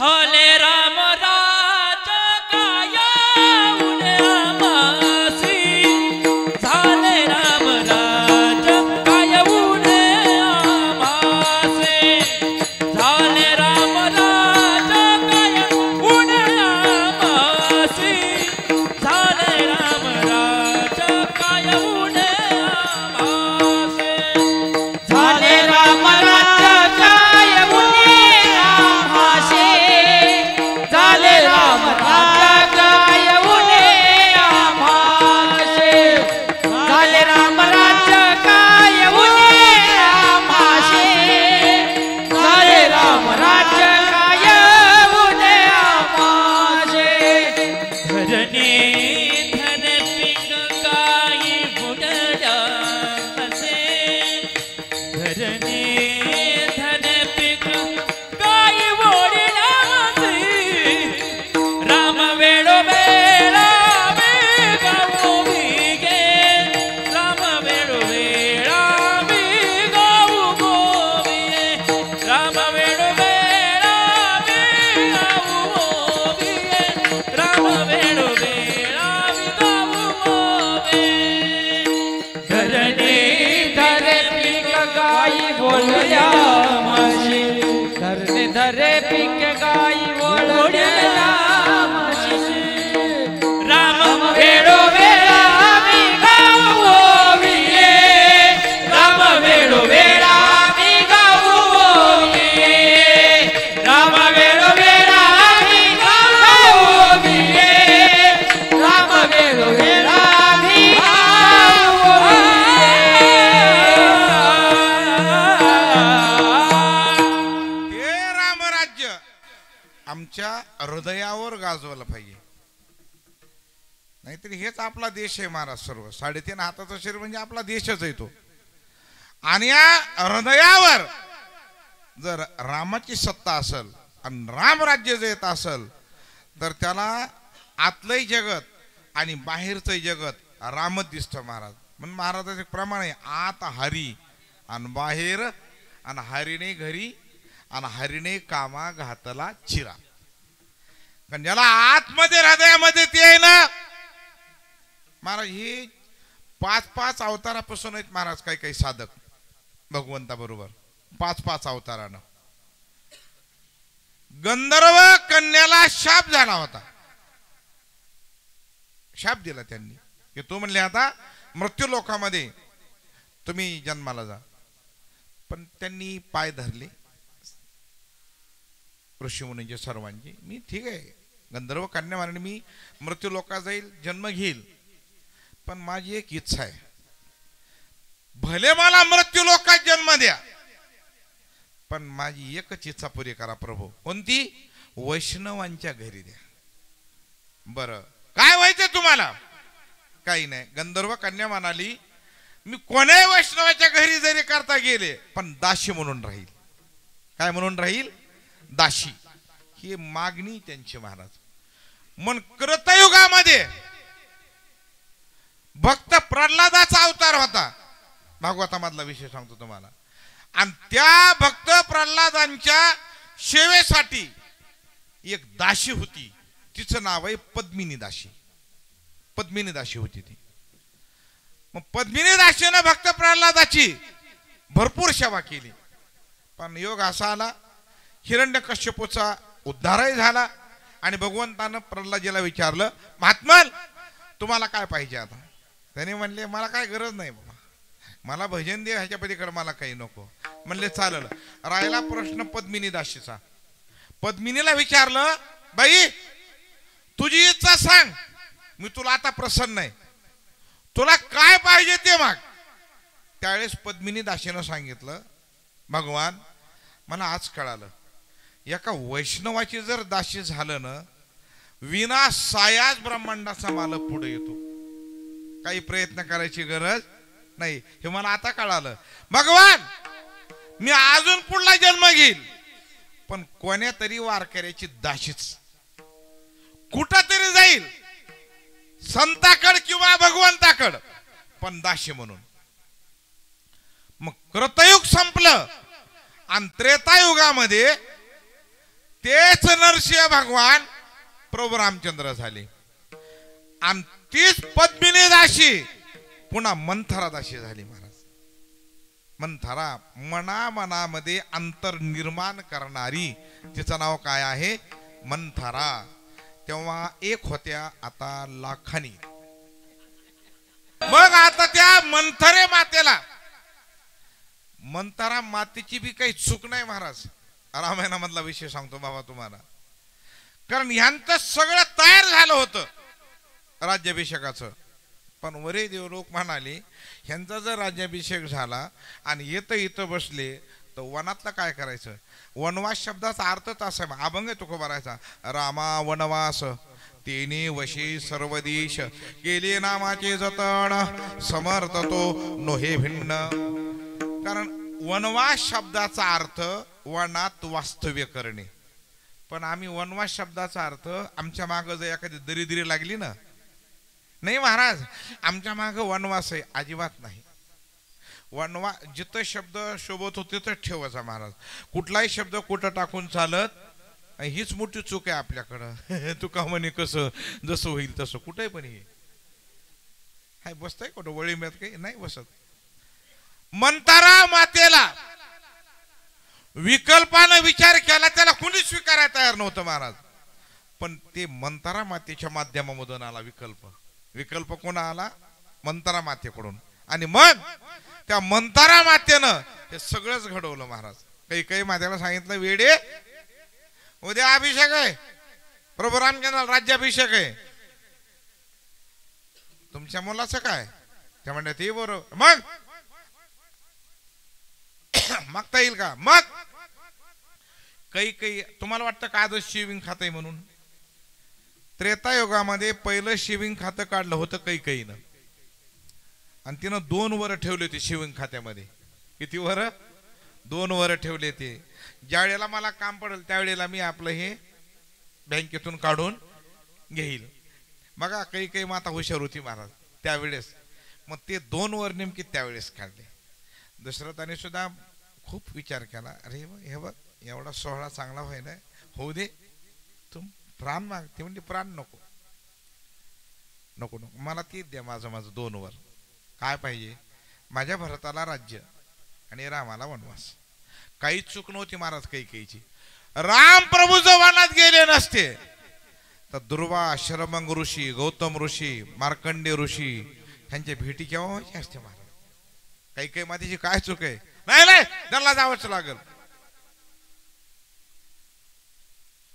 हले राम राज काय उडे आमासी झाले राम राज काय उडे आमासे झाले राम राज काय उडे आमासी झाले राम राज काय उडे आमासे झाले राम राज काय उडे आमासे झाले राम राज काय उडे आमासे झाले राम राज काय उडे आमासे झाले राम राज काय उडे आमासे धरणी धन पिक काही बुडल्या असे धरणी धन पिक काही बुडल्या असे राम वेळो वेळा मी गाऊ गे राम वेळो वेळा मी गाऊ गोविये राम वेळो वेळा मी गाऊ गोविये राम वेळो वेळा मी गाऊ गोविये धरणी धरे पीक गाई बोलल्या म्हशी धरणे धरे पीक गाई बोलल्या म्हशी राम वेळो वेळा मी गाऊ गोविये राम वेळो वेळा मी गाऊ गोविये राम वेळो वेळा मी गाऊ गोविये राम वेळो वेळा मी गाऊ गोविये ते रामराज्य आमच्या हृदयावर गाजवलं पाहिजे. नाहीतरी हेच आपला देश आहे महाराज. सर्व 3.5 हाताचा शरीर म्हणजे आपला देशच आहे तो. आणि या हृदयावर जर रामाची सत्ता असेल आणि रामराज्य जर येत असेल तर त्याला आतलंही जगत आणि बाहेरचंही जगत रामच दिसतं महाराज. म्हणून महाराजाचे प्रमाण आहे आत हरी आणि बाहेर आणि हरीने घरी आणि हरीने कामा घातला चिरा. कारण ज्याला आतमध्ये हृदयामध्ये ते आहे ना महाराज. हे 5-5 अवतारापासून आहेत महाराज. काही काही साधक भगवंता बरोबर 5-5 अवतारानं. गंधर्व कन्याला शाप झाला होता. शाप दिला त्यांनी की तो म्हणले आता मृत्यू लोकामध्ये तुम्ही जन्माला जा. पण त्यांनी पाय धरले ऋषीमुनींचे सर्वांचे. मी ठीक आहे गंधर्व कन्या मारणे मी मृत्यू लोकात जाईल जन्म घेईल. पण माझी एक इच्छा आहे भले मला मृत्यू लोकात जन्म द्या पण माझी एकच इच्छा पुरी करा प्रभू. कोणती? वैष्णवांच्या घरी द्या. बरं काय व्हायचं तुम्हाला? काही नाही. गंधर्व कन्या म्हणाली मी कोण्याही वैष्णवाच्या घरी जरी करता गेले पण दाशी म्हणून राहील. काय म्हणून राहील? दाशी. ही मागणी त्यांची महाराज. मन कृतयुगामध्ये भक्त प्रल्हादाचा अवतार होता. भागवतामधला विषय सांगतो तुम्हाला. आणि त्या भक्त प्रल्हादांच्या सेवेसाठी एक दाशी होती. तिचं नाव आहे पद्मिनी दाशी. पद्मिनी दाशी होती ती. मग पद्मिनी दाशीनं भक्त प्रल्हादाची भरपूर सेवा केली. पण योग असा आला हिरण्यकश्यपूचा उद्धारही झाला. आणि भगवंतानं प्रल्हादजीला विचारलं महात्मन तुम्हाला काय पाहिजे आता? त्याने म्हणले मला काय गरज नाही बाबा. मला भजन दे ह्याच्या पलीकडे मला काही नको. म्हणले चालेल. राहिला प्रश्न पद्मिनी दाशीचा. पद्मिनीला विचारलं बाई तुझी इच्छा सांग मी तुला आता प्रसन्न आहे. तुला काय पाहिजे ते माग. त्यावेळेस पद्मिनी दाशीनं सांगितलं भगवान मला आज कळालं एका वैष्णवाची जर दाशी झालं ना विना सायाच ब्रह्मांडाचा मालक पुढे येतो. काही प्रयत्न करायची गरज नाही. हे मला आता कळालं. भगवान मी अजून पुढला जन्म घेईल पण कोण्या तरी वारकऱ्याची दाशीच कुठं तरी जाईल संताकड किंवा भगवंताकड पण दाशी म्हणून. मग कृतयुग संपलं आणि त्रेतायुगामध्ये तेच नरसिंह भगवान प्रभू रामचंद्र झाले आणि तीच पद्मिनी दाशी पुन्हा मंथरा दाशी झाली महाराज. मंथरा मनामध्ये अंतर निर्माण करणारी, तिचं नाव काय आहे? मंथरा. तेव्हा एक होत्या, आता लाखांनी. मग आता त्या मंथरे मातेला, मंथरा मातेची बी काही चूक नाही महाराज. रामायणामधला विषय सांगतो बाबा तुम्हाला. कारण ह्यांचं सगळं तयार झालं होतं राज्याभिषेकाचं, पण वरे देव लोक म्हणाले ह्यांचा जर राज्याभिषेक झाला आणि इथं बसले तर वनातलं काय करायचं? वनवास शब्दाचा अर्थच असा आहे, अभंग आहे तुकोबारायचा, रामा वनवास तेने वशी सर्व देश केले नामाचे जतन समर्थ तो नोहे भिन्न. कारण वनवास शब्दाचा अर्थ वनात वास्तव्य करणे, पण आम्ही वनवास शब्दाचा अर्थ आमच्या मागं जर एखादी दरिद्री लागली ना, नाही महाराज आमच्या मागं वनवास आहे, अजिबात नाही. वनवास जिथं शब्द शोभत होते तिथं ठेवायचा महाराज. कुठलाही शब्द कुठं टाकून चालत, हीच मोठी चूक आहे आपल्याकडं. तुका म्हणे कसं जसं होईल तसं, कुठे पण हे हाय बसतंय कुठं वळी मिळत काही नाही बसत. मंथरा मातेला विकल्पानं विचार केला, त्याला कुणीच स्वीकारायला तयार नव्हतं महाराज. पण ते मंथरा मातेच्या माध्यमामधून आला विकल्प. विकल्प कोणा आला? मंथरा मातेकडून. आणि मग त्या मंथरा मातेनं हे सगळंच घडवलं महाराज. काही मातेला सांगितलं, वेडे उद्या अभिषेक आहे, प्रभू रामचंद्र राज्याभिषेक आहे, तुमच्या मुलाचं काय? त्या म्हणतात ते बरोबर, मग मागता येईल का? मग काही तुम्हाला वाटतं का आजच शेविंग खात आहे म्हणून? त्रेतायुगामध्ये पहिलं शेविंग खातं काढलं होतं कैकेयीनं, आणि तिनं 2 वर ठेवले होते शेविंग खात्यामध्ये. किती वर? 2 वर ठेवले ते. ज्या वेळेला मला काम पडेल त्यावेळेला मी आपलं हे बँकेतून काढून घेईल. बघा काही माता हुशार होती महाराज त्यावेळेस. मग ते 2 वर नेमके त्यावेळेस काढले. दशरथाने सुद्धा खूप विचार केला, अरे हे बघ एवढा सोहळा चांगला व्हायला होऊ दे, तुम प्राण माग. ते म्हणजे प्राण नको नको नको, मला तीच द्या, माझं 2 वर. काय पाहिजे? माझ्या भरताला राज्य आणि रामाला वनवास. काहीच चूक नव्हती महाराज कैकेयीची. राम प्रभू जर वनात गेले नसते तर दुर्वा, शरमंग ऋषी, गौतम ऋषी, मार्कंडे ऋषी ह्यांच्या भेटी केव्हा व्हायची असते महाराज? कैकेयी मातेची काय चूक आहे? नाही त्यांना जावंच लागल.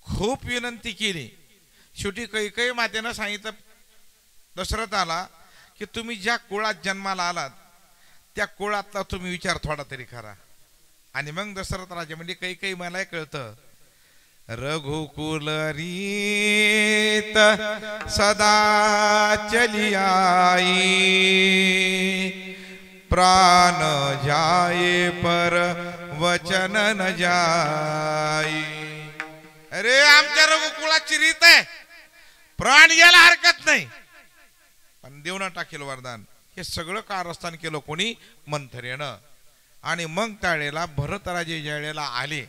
खूप विनंती केली, शेवटी कैकेयी मातेनं सांगितलं दशरथाला की तुम्ही ज्या कुळात जन्माला आलात त्या कुळातला तुम्ही विचार थोडा तरी करा. आणि मग दशरथ राजा म्हणजे कैकेयी मला कळतं, रघुकुल रीत सदा चली आई, प्राण जाये पर वचन न जाई. अरे आमच्या रघुकुलाची रीत आहे, प्राण यायला हरकत नाही, पण देवना टाकेल वरदान. हे सगळं कारस्थान केलं कोणी? मंथरेनं. आणि मग त्यावेळेला भरतराजे ज्या वेळेला आले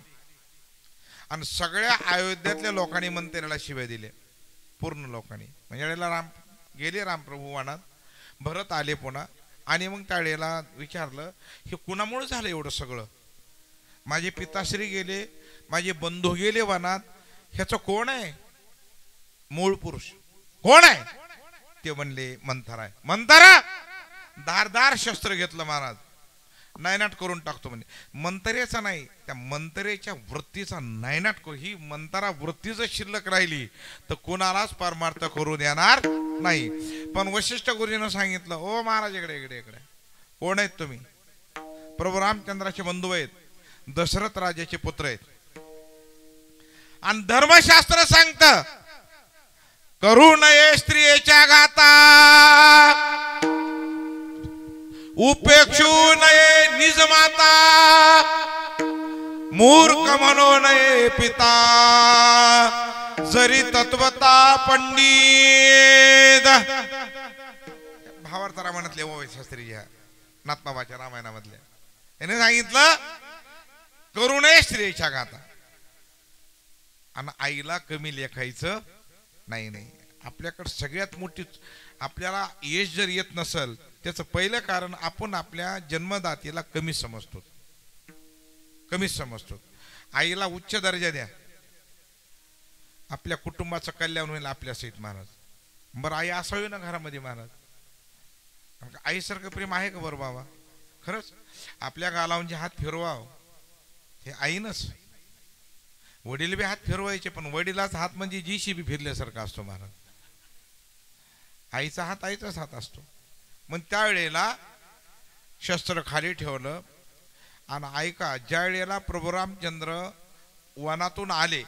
आणि सगळ्या अयोध्यातल्या लोकांनी मंथरेला शिव्या दिले, पूर्ण लोकांनी. म्हणजे वेळेला राम गेले, रामप्रभू वनात, भरत आले पुन्हा. आणि मग त्यावेळेला विचारलं हे कुणामुळे झालं एवढं सगळं? माझे पिताश्री गेले, माझे बंधू गेले वनात, ह्याचं कोण आहे? मूळ पुरुष कोण आहे? ते म्हणले मंथरा आहे. मंथरा धारदार शस्त्र घेतलं महाराज, नायनाट करून टाकतो म्हणजे. मंथरेचा नाही, त्या मंथरेच्या वृत्तीचा नायनाट करू. ही मंथरा वृत्ती जर शिल्लक राहिली तर कोणालाच परमार्थ करू देणार नाही. पण वशिष्ठ गुरुजीनं सांगितलं, ओ महाराज इकडे इकडे इकडे, कोण आहेत तुम्ही? प्रभू रामचंद्राचे बंधू आहेत, दशरथ राजाचे पुत्र आहेत. आणि धर्मशास्त्र सांगतं करू नये स्त्रियेच्या घाता, उपेक्षू नये निज माता, मूर्ख म्हणू नये पिता, जरी तत्वता पंडित. भावार्थ रामायणातले ओवे शास्त्री या नाथबाबाच्या रामायणामधल्या याने सांगितलं करू नये स्त्रियेच्या घाता. आणि आईला कमी लेखायचं नाही. नाही, आपल्याकडे सगळ्यात मोठी, आपल्याला यश जर येत नसेल त्याचं पहिलं कारण आपण आपल्या जन्मदात्याला कमी समजतो. आईला उच्च दर्जा द्या, आपल्या कुटुंबाचं कल्याण होईल आपल्या सहित महाराज. बरं आई असावी ना घरामध्ये महाराज. आईसारखं प्रेम आहे का बरं बाबा? खरंच आपल्या गालावून जे हात फिरवाव हे आईनच. वडील बी हात फिरवायचे, पण वडिलाचा हात म्हणजे जीसीबी फिरल्यासारखा असतो महाराज. आईचा हात आईचाच हात असतो. मग त्यावेळेला शस्त्र खाली ठेवलं आणि ऐका, ज्या वेळेला प्रभू रामचंद्र वनातून आले,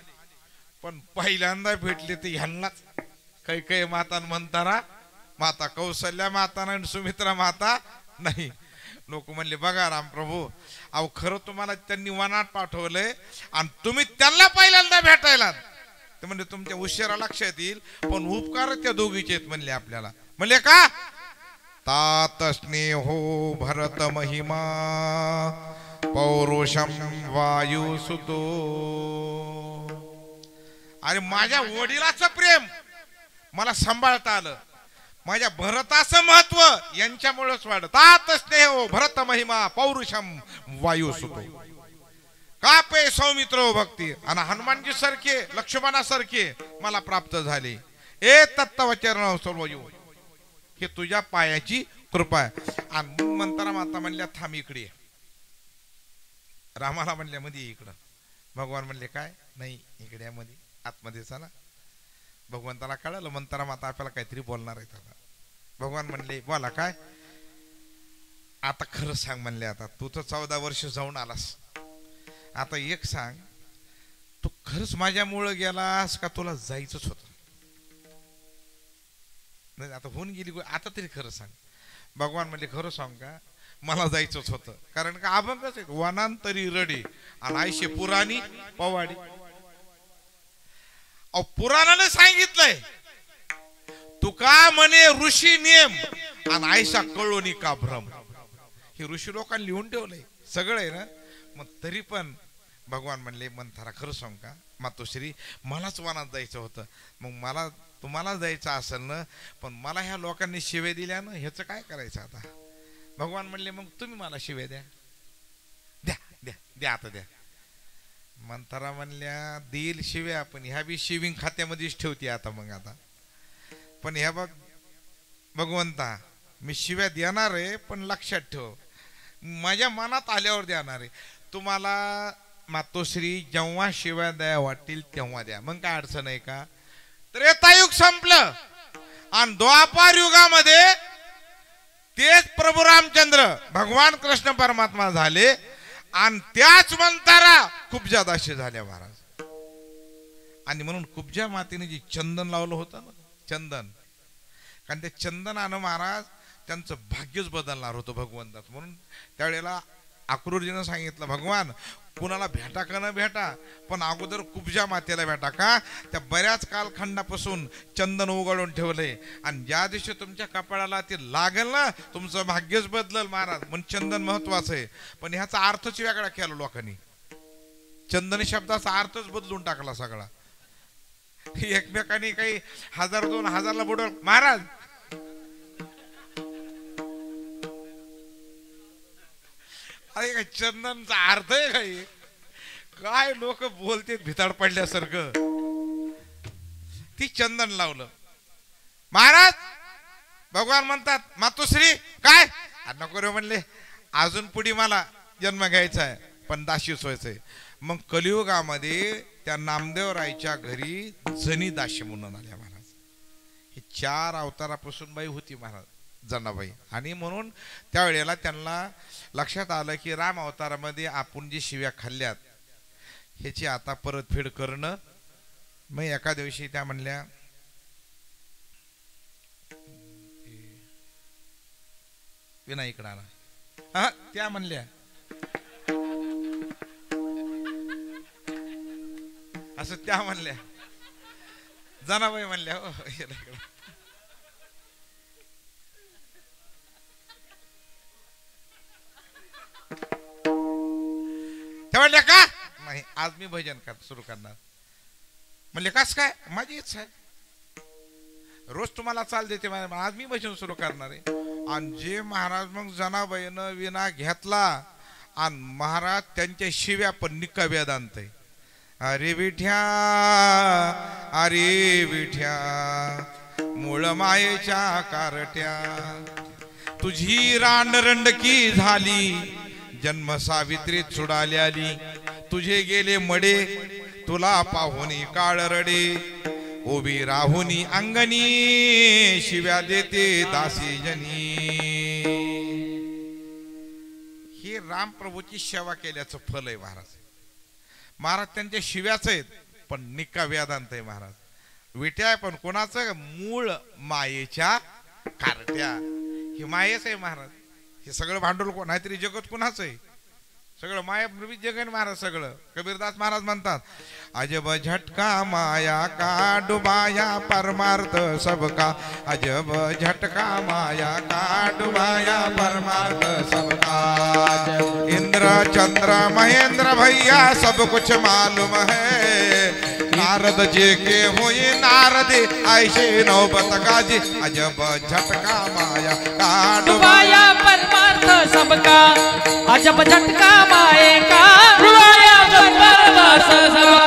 पण पहिल्यांदा भेटले ते ह्यांनाच, काही माता म्हणताना माता कौशल्या माता आणि सुमित्रा माता नाही. लोक म्हणले बघा रामप्रभू, अहो खरं तुम्हाला त्यांनी वनात पाठवलंय आणि तुम्ही त्यांना पहिल्यांदा भेटायला. ते म्हणजे तुमच्या उशिरा लक्षात येईल, पण उपकार त्या दोघीचे आहेत म्हणले आपल्याला. म्हणले का? तात स्नेहो भरत महिमा पौरुषम वायुसुतो. अरे माझ्या वडिलाचं प्रेम मला सांभाळता आलं, माझ्या भरताचं महत्व यांच्यामुळेच वाढत. तात स्नेहो भरत महिमा पौरुषम वायुसुतो. का पे सौमित्रो भक्ती. आणि हनुमानजी सारखे लक्ष्मणासारखे मला प्राप्त झाले. ए तत्वचरण सर्वयू, हे तुझ्या पायाची कृपा आहे. आणि मंतरा माता म्हणल्या थांब इकडे. रामाला म्हणल्या मध्ये इकडं. भगवान म्हणले काय नाही इकडे मध्ये आतमध्ये चला. भगवंताला कळलं मंतरा माता आपल्याला काहीतरी बोलणार आहे. आता भगवान म्हणले बोला काय. आता खरं सांग म्हणले, आता तू तर 14 वर्ष जाऊन आलास, आता एक सांग, तू खरंच माझ्यामुळे गेलास का तुला जायचंच होतं? नाही आता होऊन गेली, आता तरी खरं सांग. भगवान म्हणले खरं सांग का, मला जायचंच होतं. कारण का अभंगच आहे, वनांतरी रडी आणि आयशे पुराणी पवाडी. पुराणाने सांगितलंय तुका म्हणे ऋषी नियम आणि आयशा कळोनी का भ्रम. हे ऋषी लोकांनी लिहून ठेवलंय सगळं आहे ना. मग तरी पण भगवान म्हणले मंथरा खरं सांग का मातोश्री, मलाच वनात जायचं होतं. मग मला तुम्हाला जायचं असेल ना, पण मला ह्या लोकांनी शिव्या दिल्या ना, ह्याचं काय करायचं आता. भगवान म्हणले मग तुम्ही मला शिव्या द्या, द्या द्या द्या आता द्या. मंथरा म्हणल्या देईल शिव्या, पण ह्या बी शिविंग खात्यामध्येच ठेवते आता. मग आता पण ह्या बघ भगवंता, मी शिव्या देणार आहे, पण लक्षात ठेव माझ्या मनात आल्यावर देणार आहे. तुम्हाला मातोश्री जेव्हा शिव्या द्या वाटतील तेव्हा द्या, मग काय अडचण आहे का. त्रेतायुग संपलं आणि द्वापार युगामध्ये तेच प्रभू रामचंद्र भगवान कृष्ण परमात्मा झाले आणि त्याच मंतारा कुब्जा दाशी झाल्या महाराज. आणि म्हणून कुब्जा मातेने जे चंदन लावलं होतं ना, चंदन, कारण त्या चंदनानं महाराज त्यांचं भाग्यच बदलणार होतं भगवंतात. म्हणून त्यावेळेला अक्रूरजीनं सांगितलं भगवान कुणाला भेटा का न भेटा, पण अगोदर कुब्जा मातेला भेटा. का त्या बऱ्याच कालखंडापासून चंदन उघडून ठेवलंय आणि ज्या दिवशी तुमच्या कपाळाला ते लागेल ना, तुमचं भाग्यच बदलल महाराज. म्हणून चंदन महत्वाचं आहे. पण ह्याचा अर्थच वेगळा केला लोकांनी. चंदन शब्दाचा अर्थच बदलून टाकला सगळा. एकमेकांनी काही 1000-2000ला बुडवलं महाराज. अरे काय चंदनचा अर्थ आहे काही, काय लोक बोलते भिताड पडल्यासारखं. ती चंदन लावलं महाराज. भगवान म्हणतात मातोश्री काय नको रे म्हणले, अजून पुढे मला जन्म घ्यायचा आहे, पण दाशीच व्हायचंय. मग कलियुगामध्ये त्या नामदेवरायच्या घरी जनी दाशी म्हणून आल्या महाराज. ही 4 अवतारापासून बाई होती महाराज जनाबाई. आणि म्हणून त्यावेळेला त्यांना लक्षात आलं की राम अवतारामध्ये आपण जी शिव्या खाल्ल्यात ह्याची आता परतफेड करणं. मग एका दिवशी त्या म्हणल्या विनायकडे आला. हा त्या म्हणल्या असं, त्या म्हणल्या जनाबाई म्हणल्या हो त्या म्हणल्या का नाही आज मी भजन सुरू करणार. म्हणले कस काय? माझी इच्छा आहे, रोज तुम्हाला चाल देते, आज मी भजन सुरू करणार आहे. आणि जे महाराज मग जनाबाईनं विना घेतला आणि महाराज त्यांच्या शिव्या पण निका वेदांत आहे. अरे विठ्या, अरे विठ्या, मूळ मायेच्या कारट्या, तुझी रांडरंडकी झाली, जन्म सावित्रीत सुडाल्याली, तुझे गेले मडे, तुला पाहुनी काळ रडे, उभी राहुनी अंगणी, शिव्या देते दासी जनी. हे रामप्रभूची सेवा केल्याचं फल आहे महाराज. महाराज त्यांच्या शिव्याच आहेत पण निका वेदांत आहे महाराज. विट्या आहे पण कोणाचं? मूळ मायेच्या कारट्या. हे मायेच आहे महाराज. हे सगळं भांडवल कोण? नाहीतरी जगत कोणाचं आहे? सगळं माया जग आहे महाराज. सगळं कबीरदास महाराज म्हणतात, अजब झटका माया का डुबाया परमार्थ सबका, अजब झटका माया का डुबाया परमार्थ सबका, इंद्र चंद्र महेंद्र भैया सब कुछ मालूम है, नारद जी के हुई नारदी ऐसे नौबत गाजी, अजब झटका माया का डुबाया परमार्थ सबका, अजब झटका माये का डुबाया परमार्थ सबका.